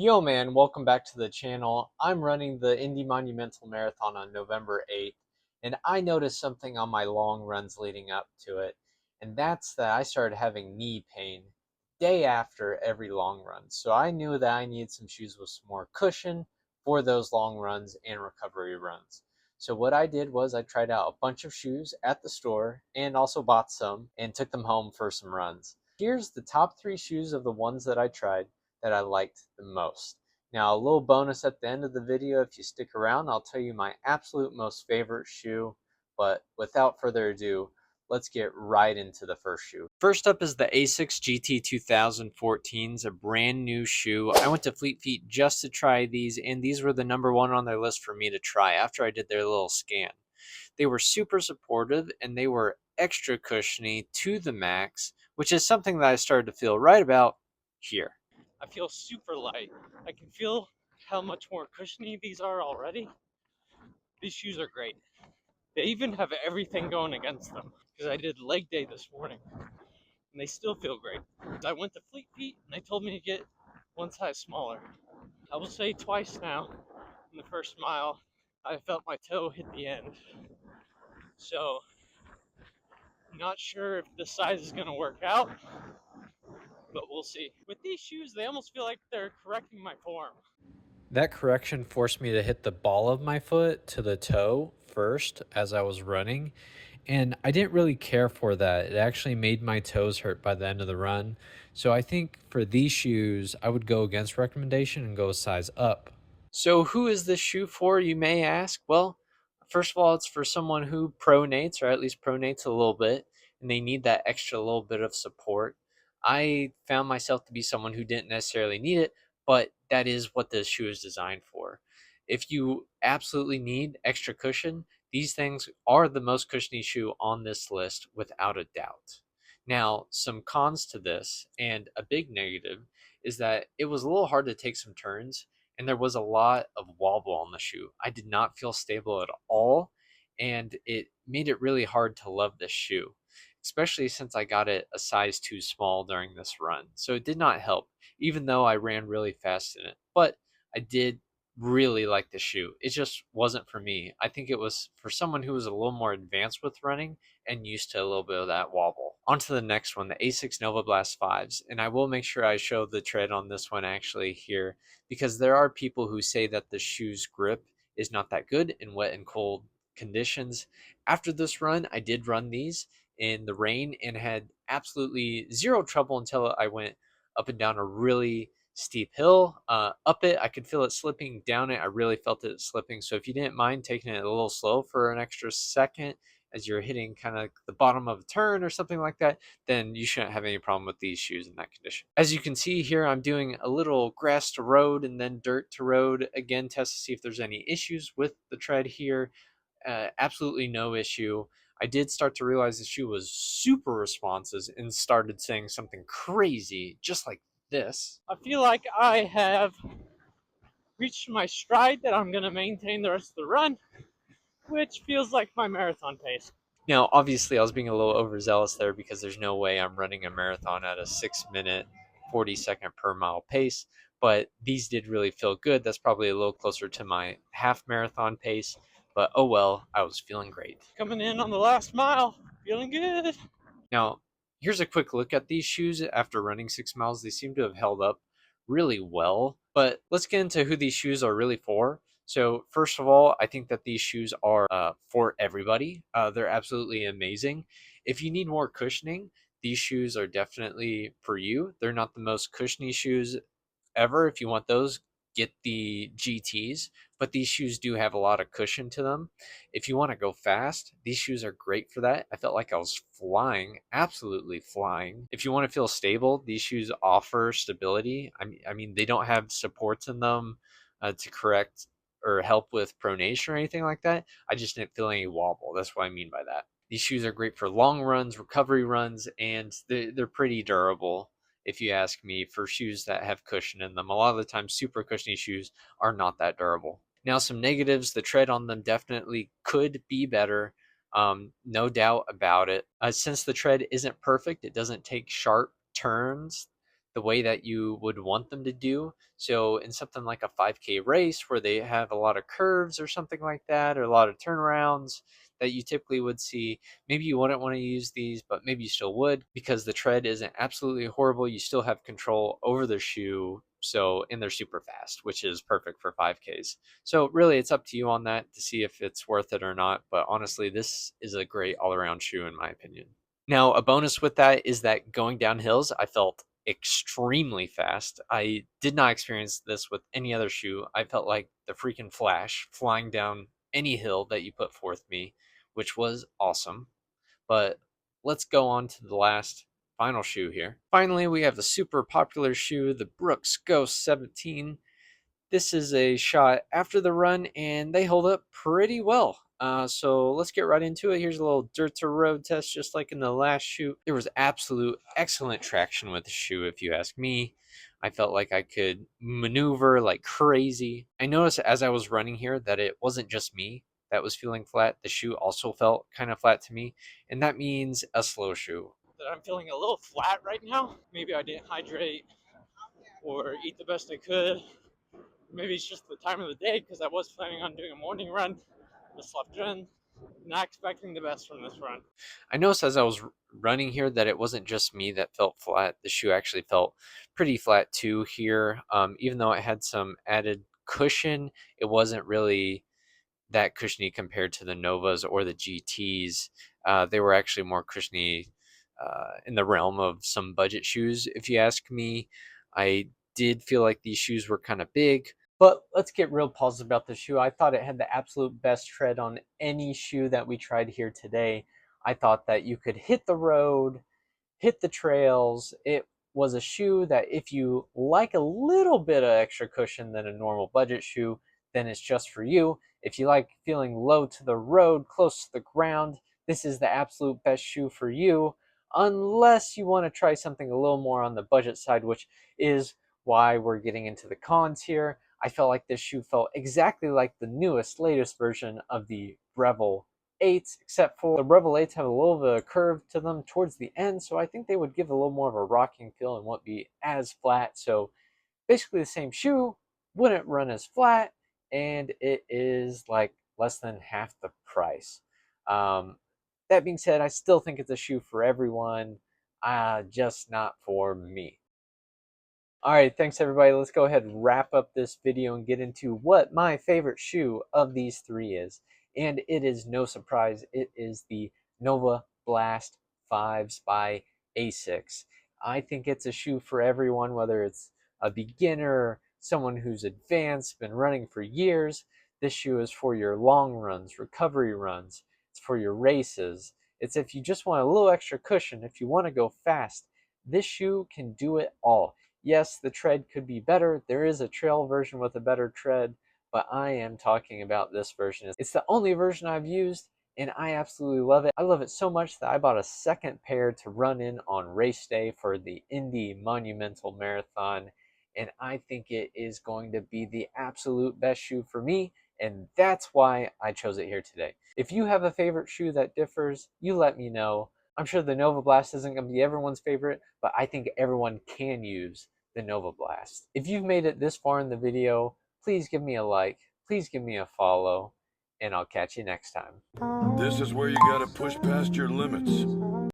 Yo man, welcome back to the channel. I'm running the Indy Monumental Marathon on November 8th, and I noticed something on my long runs leading up to it, and that's that I started having knee pain day after every long run. So I knew that I needed some shoes with some more cushion for those long runs and recovery runs. So what I did was I tried out a bunch of shoes at the store and also bought some and took them home for some runs. Here's the top 3 shoes of the ones that I tried that I liked the most. Now, a little bonus at the end of the video, if you stick around, I'll tell you my absolute most favorite shoe. But without further ado, let's get right into the first shoe. First up is the ASICS GT 2014s, a brand new shoe. I went to Fleet Feet just to try these, and these were the #1 on their list for me to try after I did their little scan. They were super supportive and they were extra cushiony to the max, which is something that I started to feel right about here. I feel super light. I can feel how much more cushiony these are already. These shoes are great. They even have everything going against them because I did leg day this morning and they still feel great. I went to Fleet Feet and they told me to get one size smaller. I will say twice now in the first mile, I felt my toe hit the end. So, not sure if this size is going to work out, but we'll see. With these shoes, they almost feel like they're correcting my form. That correction forced me to hit the ball of my foot to the toe first as I was running, and I didn't really care for that. It actually made my toes hurt by the end of the run. So I think for these shoes, I would go against recommendation and go a size up. So who is this shoe for, you may ask? Well, first of all, it's for someone who pronates, or at least pronates a little bit, and they need that extra little bit of support. I found myself to be someone who didn't necessarily need it, but that is what this shoe is designed for. If you absolutely need extra cushion, these things are the most cushiony shoe on this list without a doubt. Now, some cons to this, and a big negative, is that it was a little hard to take some turns, and there was a lot of wobble on the shoe. I did not feel stable at all, and it made it really hard to love this shoe, especially since I got it a size too small during this run. So it did not help, even though I ran really fast in it. But I did really like the shoe. It just wasn't for me. I think it was for someone who was a little more advanced with running and used to a little bit of that wobble. On to the next one, the ASICS Novablast 5s. And I will make sure I show the tread on this one actually here, because there are people who say that the shoe's grip is not that good in wet and cold conditions. After this run, I did run these in the rain and had absolutely zero trouble until I went up and down a really steep hill. Up it, I could feel it slipping. Down it, I really felt it slipping. So if you didn't mind taking it a little slow for an extra second as you're hitting kind of the bottom of a turn or something like that, then you shouldn't have any problem with these shoes in that condition. As you can see here, I'm doing a little grass to road and then dirt to road again, test to see if there's any issues with the tread here. Absolutely no issue. I did start to realize the shoe was super responsive and started saying something crazy, just like this. I feel like I have reached my stride that I'm going to maintain the rest of the run, which feels like my marathon pace. Now, obviously, I was being a little overzealous there because there's no way I'm running a marathon at a 6 minute, 40-second per mile pace, but these did really feel good. That's probably a little closer to my half marathon pace, but oh well, I was feeling great. Coming in on the last mile, feeling good. Now, here's a quick look at these shoes after running 6 miles. They seem to have held up really well, but let's get into who these shoes are really for. So, first of all, I think that these shoes are for everybody. They're absolutely amazing. If you need more cushioning, these shoes are definitely for you. They're not the most cushiony shoes ever. If you want those, get the GTs, but these shoes do have a lot of cushion to them. If you want to go fast, these shoes are great for that. I felt like I was flying, absolutely flying. If you want to feel stable, these shoes offer stability. I mean, they don't have supports in them to correct or help with pronation or anything like that. I just didn't feel any wobble. That's what I mean by that. These shoes are great for long runs, recovery runs, and they're pretty durable if you ask me, for shoes that have cushion in them. A lot of the time, super cushiony shoes are not that durable. Now, some negatives, the tread on them definitely could be better. No doubt about it. Since the tread isn't perfect, it doesn't take sharp turns the way that you would want them to do. So in something like a 5K race where they have a lot of curves or something like that, or a lot of turnarounds that you typically would see, maybe you wouldn't want to use these, but maybe you still would because the tread isn't absolutely horrible. You still have control over the shoe. So, and they're super fast, which is perfect for 5Ks. So, really, it's up to you on that to see if it's worth it or not. But honestly, this is a great all around shoe, in my opinion. Now, a bonus with that is that going down hills, I felt extremely fast. I did not experience this with any other shoe. I felt like the freaking Flash flying down any hill that you put forth me, which was awesome. But let's go on to the last final shoe here. Finally, we have the super popular shoe, the Brooks Ghost 17. This is a shot after the run, and they hold up pretty well. So let's get right into it. Here's a little dirt to road test, just like in the last shoe. There was absolute excellent traction with the shoe, if you ask me. I felt like I could maneuver like crazy. I noticed as I was running here that it wasn't just me that was feeling flat. The shoe also felt kind of flat to me, and that means a slow shoe. That I'm feeling a little flat right now. Maybe I didn't hydrate or eat the best I could. Maybe it's just the time of the day because I was planning on doing a morning run. I slept in. Not expecting the best from this run. I noticed as I was running here that it wasn't just me that felt flat. The shoe actually felt pretty flat too here. Even though it had some added cushion, it wasn't really that cushiony compared to the Novas or the GTs. They were actually more cushiony in the realm of some budget shoes, if you ask me. I did feel like these shoes were kind of big. But let's get real positive about the shoe. I thought it had the absolute best tread on any shoe that we tried here today. I thought that you could hit the road, hit the trails. It was a shoe that if you like a little bit of extra cushion than a normal budget shoe, then it's just for you. If you like feeling low to the road, close to the ground, this is the absolute best shoe for you. Unless you want to try something a little more on the budget side, which is why we're getting into the cons here. I felt like this shoe felt exactly like the newest, latest version of the Breville 8s, except for the Rebel 8s have a little bit of curve to them towards the end, so I think they would give a little more of a rocking feel and won't be as flat. So basically the same shoe, wouldn't run as flat, and it is like less than half the price. Um, that being said, I still think it's a shoe for everyone, just not for me. All right, thanks everybody. Let's go ahead and wrap up this video and get into what my favorite shoe of these three is. And it is no surprise, it is the Nova Blast 5s by ASICS. I think it's a shoe for everyone, whether it's a beginner, someone who's advanced, been running for years. This shoe is for your long runs, recovery runs. It's for your races. It's if you just want a little extra cushion, if you want to go fast. This shoe can do it all. Yes, the tread could be better. There is a trail version with a better tread, but I am talking about this version. It's the only version I've used, and I absolutely love it. I love it so much that I bought a second pair to run in on race day for the Indy Monumental Marathon, and I think it is going to be the absolute best shoe for me, and that's why I chose it here today. If you have a favorite shoe that differs, you let me know. I'm sure the Novablast isn't going to be everyone's favorite, but I think everyone can use the Novablast. If you've made it this far in the video, please give me a like, please give me a follow, and I'll catch you next time. This is where you gotta push past your limits.